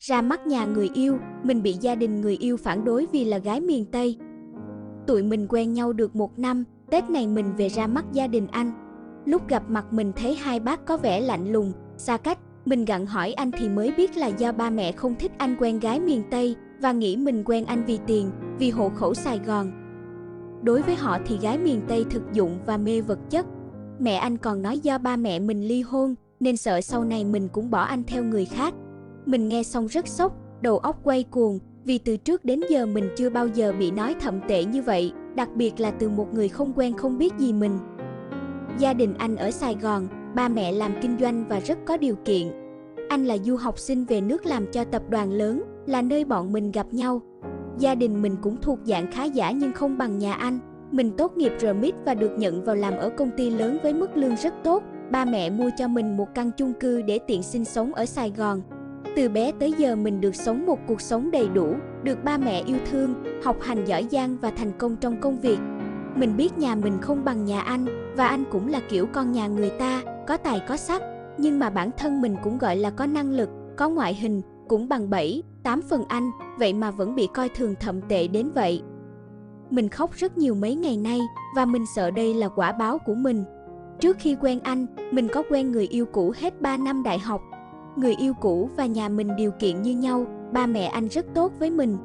Ra mắt nhà người yêu, mình bị gia đình người yêu phản đối vì là gái miền Tây. Tụi mình quen nhau được 1 năm, Tết này mình về ra mắt gia đình anh. Lúc gặp mặt mình thấy hai bác có vẻ lạnh lùng, xa cách. Mình gặng hỏi anh thì mới biết là do ba mẹ không thích anh quen gái miền Tây và nghĩ mình quen anh vì tiền, vì hộ khẩu Sài Gòn. Đối với họ thì gái miền Tây thực dụng và mê vật chất. Mẹ anh còn nói do ba mẹ mình ly hôn nên sợ sau này mình cũng bỏ anh theo người khác. Mình nghe xong rất sốc, đầu óc quay cuồng, vì từ trước đến giờ mình chưa bao giờ bị nói thậm tệ như vậy, đặc biệt là từ một người không quen không biết gì mình. Gia đình anh ở Sài Gòn, ba mẹ làm kinh doanh và rất có điều kiện. Anh là du học sinh về nước làm cho tập đoàn lớn, là nơi bọn mình gặp nhau. Gia đình mình cũng thuộc dạng khá giả nhưng không bằng nhà anh. Mình tốt nghiệp RMIT và được nhận vào làm ở công ty lớn với mức lương rất tốt. Ba mẹ mua cho mình một căn chung cư để tiện sinh sống ở Sài Gòn. Từ bé tới giờ mình được sống một cuộc sống đầy đủ, được ba mẹ yêu thương, học hành giỏi giang và thành công trong công việc. Mình biết nhà mình không bằng nhà anh, và anh cũng là kiểu con nhà người ta, có tài có sắc. Nhưng mà bản thân mình cũng gọi là có năng lực, có ngoại hình, cũng bằng 7-8 phần anh, vậy mà vẫn bị coi thường thậm tệ đến vậy. Mình khóc rất nhiều mấy ngày nay, và mình sợ đây là quả báo của mình. Trước khi quen anh, mình có quen người yêu cũ hết 3 năm đại học. Người yêu cũ và nhà mình điều kiện như nhau, ba mẹ anh rất tốt với mình.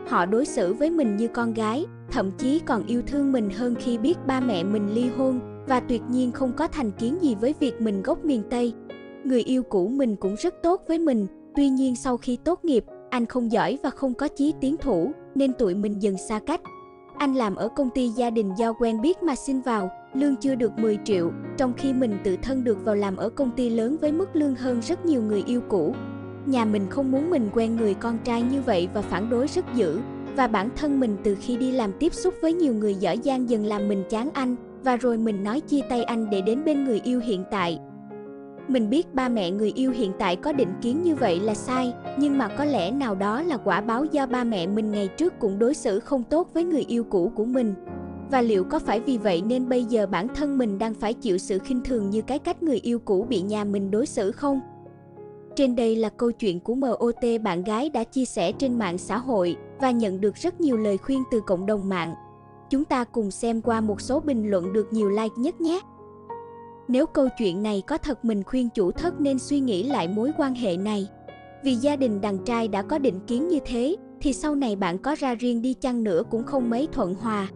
Họ đối xử với mình như con gái, thậm chí còn yêu thương mình hơn khi biết ba mẹ mình ly hôn, và tuyệt nhiên không có thành kiến gì với việc mình gốc miền Tây. Người yêu cũ mình cũng rất tốt với mình, tuy nhiên sau khi tốt nghiệp, anh không giỏi và không có chí tiến thủ, nên tụi mình dần xa cách. Anh làm ở công ty gia đình do quen biết mà xin vào, lương chưa được 10 triệu, trong khi mình tự thân được vào làm ở công ty lớn với mức lương hơn rất nhiều người yêu cũ. Nhà mình không muốn mình quen người con trai như vậy và phản đối rất dữ. Và bản thân mình từ khi đi làm tiếp xúc với nhiều người giỏi giang dần làm mình chán anh, và rồi mình nói chia tay anh để đến bên người yêu hiện tại. Mình biết ba mẹ người yêu hiện tại có định kiến như vậy là sai, nhưng mà có lẽ nào đó là quả báo do ba mẹ mình ngày trước cũng đối xử không tốt với người yêu cũ của mình. Và liệu có phải vì vậy nên bây giờ bản thân mình đang phải chịu sự khinh thường như cái cách người yêu cũ bị nhà mình đối xử không? Trên đây là câu chuyện của MOT bạn gái đã chia sẻ trên mạng xã hội và nhận được rất nhiều lời khuyên từ cộng đồng mạng. Chúng ta cùng xem qua một số bình luận được nhiều like nhất nhé. Nếu câu chuyện này có thật mình khuyên chủ thất nên suy nghĩ lại mối quan hệ này. Vì gia đình đàn trai đã có định kiến như thế, thì sau này bạn có ra riêng đi chăng nữa cũng không mấy thuận hòa.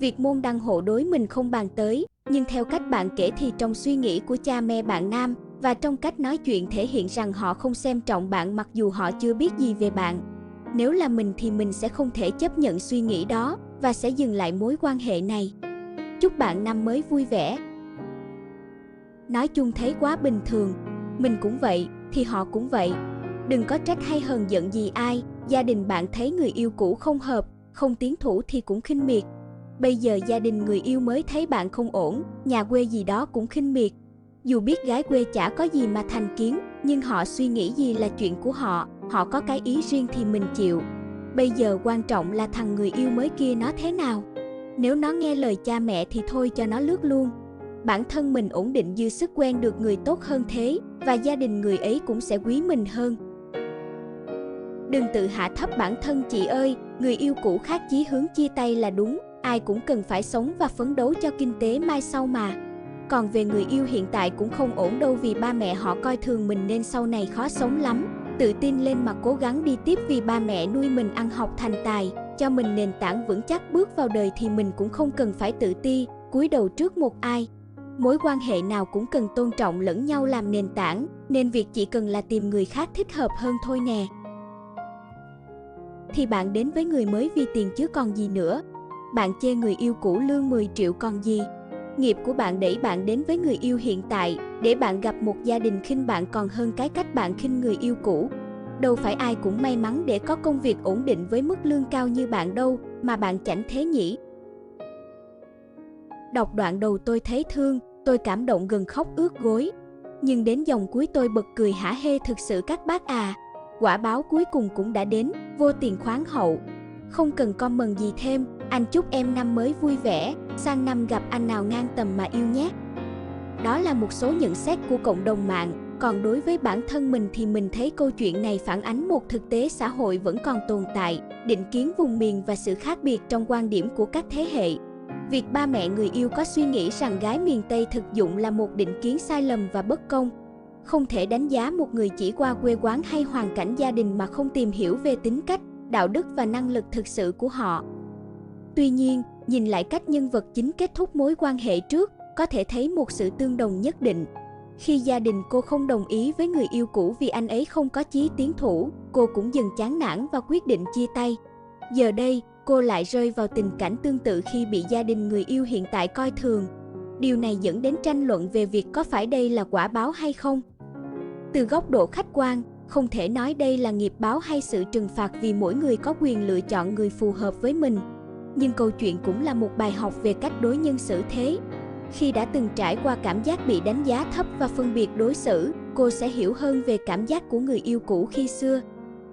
Việc môn đăng hộ đối mình không bàn tới, nhưng theo cách bạn kể thì trong suy nghĩ của cha mẹ bạn nam, và trong cách nói chuyện thể hiện rằng họ không xem trọng bạn mặc dù họ chưa biết gì về bạn. Nếu là mình thì mình sẽ không thể chấp nhận suy nghĩ đó, và sẽ dừng lại mối quan hệ này. Chúc bạn năm mới vui vẻ. Nói chung thấy quá bình thường, mình cũng vậy, thì họ cũng vậy. Đừng có trách hay hờn giận gì ai, gia đình bạn thấy người yêu cũ không hợp, không tiến thủ thì cũng khinh miệt. Bây giờ gia đình người yêu mới thấy bạn không ổn, nhà quê gì đó cũng khinh miệt. Dù biết gái quê chả có gì mà thành kiến, nhưng họ suy nghĩ gì là chuyện của họ, họ có cái ý riêng thì mình chịu. Bây giờ quan trọng là thằng người yêu mới kia nó thế nào. Nếu nó nghe lời cha mẹ thì thôi cho nó lướt luôn. Bản thân mình ổn định dư sức quen được người tốt hơn thế, và gia đình người ấy cũng sẽ quý mình hơn. Đừng tự hạ thấp bản thân chị ơi, người yêu cũ khác chí hướng chia tay là đúng, ai cũng cần phải sống và phấn đấu cho kinh tế mai sau mà. Còn về người yêu hiện tại cũng không ổn đâu vì ba mẹ họ coi thường mình nên sau này khó sống lắm. Tự tin lên mà cố gắng đi tiếp vì ba mẹ nuôi mình ăn học thành tài, cho mình nền tảng vững chắc bước vào đời thì mình cũng không cần phải tự ti, cúi đầu trước một ai. Mối quan hệ nào cũng cần tôn trọng lẫn nhau làm nền tảng, nên việc chỉ cần là tìm người khác thích hợp hơn thôi nè. Thì bạn đến với người mới vì tiền chứ còn gì nữa. Bạn chê người yêu cũ lương 10 triệu còn gì. Nghiệp của bạn đẩy bạn đến với người yêu hiện tại, để bạn gặp một gia đình khinh bạn còn hơn cái cách bạn khinh người yêu cũ. Đâu phải ai cũng may mắn để có công việc ổn định với mức lương cao như bạn đâu, mà bạn chảnh thế nhỉ. Đọc đoạn đầu tôi thấy thương, tôi cảm động gần khóc ướt gối. Nhưng đến dòng cuối tôi bật cười hả hê thực sự các bác à. Quả báo cuối cùng cũng đã đến, vô tiền khoáng hậu. Không cần comment gì thêm, anh chúc em năm mới vui vẻ, sang năm gặp anh nào ngang tầm mà yêu nhé. Đó là một số nhận xét của cộng đồng mạng. Còn đối với bản thân mình thì mình thấy câu chuyện này phản ánh một thực tế xã hội vẫn còn tồn tại, định kiến vùng miền và sự khác biệt trong quan điểm của các thế hệ. Việc ba mẹ người yêu có suy nghĩ rằng gái miền Tây thực dụng là một định kiến sai lầm và bất công. Không thể đánh giá một người chỉ qua quê quán hay hoàn cảnh gia đình mà không tìm hiểu về tính cách, đạo đức và năng lực thực sự của họ. Tuy nhiên, nhìn lại cách nhân vật chính kết thúc mối quan hệ trước, có thể thấy một sự tương đồng nhất định. Khi gia đình cô không đồng ý với người yêu cũ vì anh ấy không có chí tiến thủ, cô cũng dần chán nản và quyết định chia tay. Giờ đây, cô lại rơi vào tình cảnh tương tự khi bị gia đình người yêu hiện tại coi thường. Điều này dẫn đến tranh luận về việc có phải đây là quả báo hay không. Từ góc độ khách quan, không thể nói đây là nghiệp báo hay sự trừng phạt vì mỗi người có quyền lựa chọn người phù hợp với mình. Nhưng câu chuyện cũng là một bài học về cách đối nhân xử thế. Khi đã từng trải qua cảm giác bị đánh giá thấp và phân biệt đối xử, cô sẽ hiểu hơn về cảm giác của người yêu cũ khi xưa.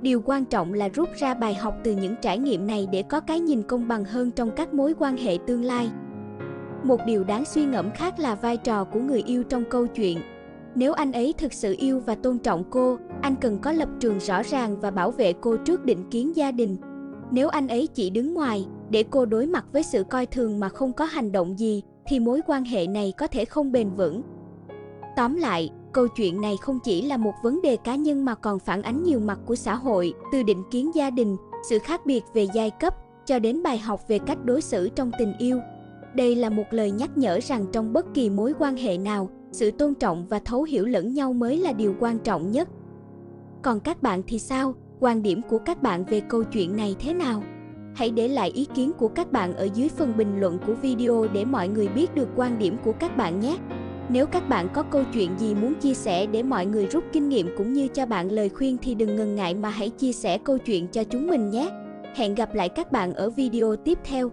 Điều quan trọng là rút ra bài học từ những trải nghiệm này để có cái nhìn công bằng hơn trong các mối quan hệ tương lai. Một điều đáng suy ngẫm khác là vai trò của người yêu trong câu chuyện. Nếu anh ấy thực sự yêu và tôn trọng cô, anh cần có lập trường rõ ràng và bảo vệ cô trước định kiến gia đình. Nếu anh ấy chỉ đứng ngoài, để cô đối mặt với sự coi thường mà không có hành động gì, thì mối quan hệ này có thể không bền vững. Tóm lại, câu chuyện này không chỉ là một vấn đề cá nhân mà còn phản ánh nhiều mặt của xã hội, từ định kiến gia đình, sự khác biệt về giai cấp, cho đến bài học về cách đối xử trong tình yêu. Đây là một lời nhắc nhở rằng trong bất kỳ mối quan hệ nào, sự tôn trọng và thấu hiểu lẫn nhau mới là điều quan trọng nhất. Còn các bạn thì sao? Quan điểm của các bạn về câu chuyện này thế nào? Hãy để lại ý kiến của các bạn ở dưới phần bình luận của video để mọi người biết được quan điểm của các bạn nhé. Nếu các bạn có câu chuyện gì muốn chia sẻ để mọi người rút kinh nghiệm cũng như cho bạn lời khuyên thì đừng ngần ngại mà hãy chia sẻ câu chuyện cho chúng mình nhé. Hẹn gặp lại các bạn ở video tiếp theo.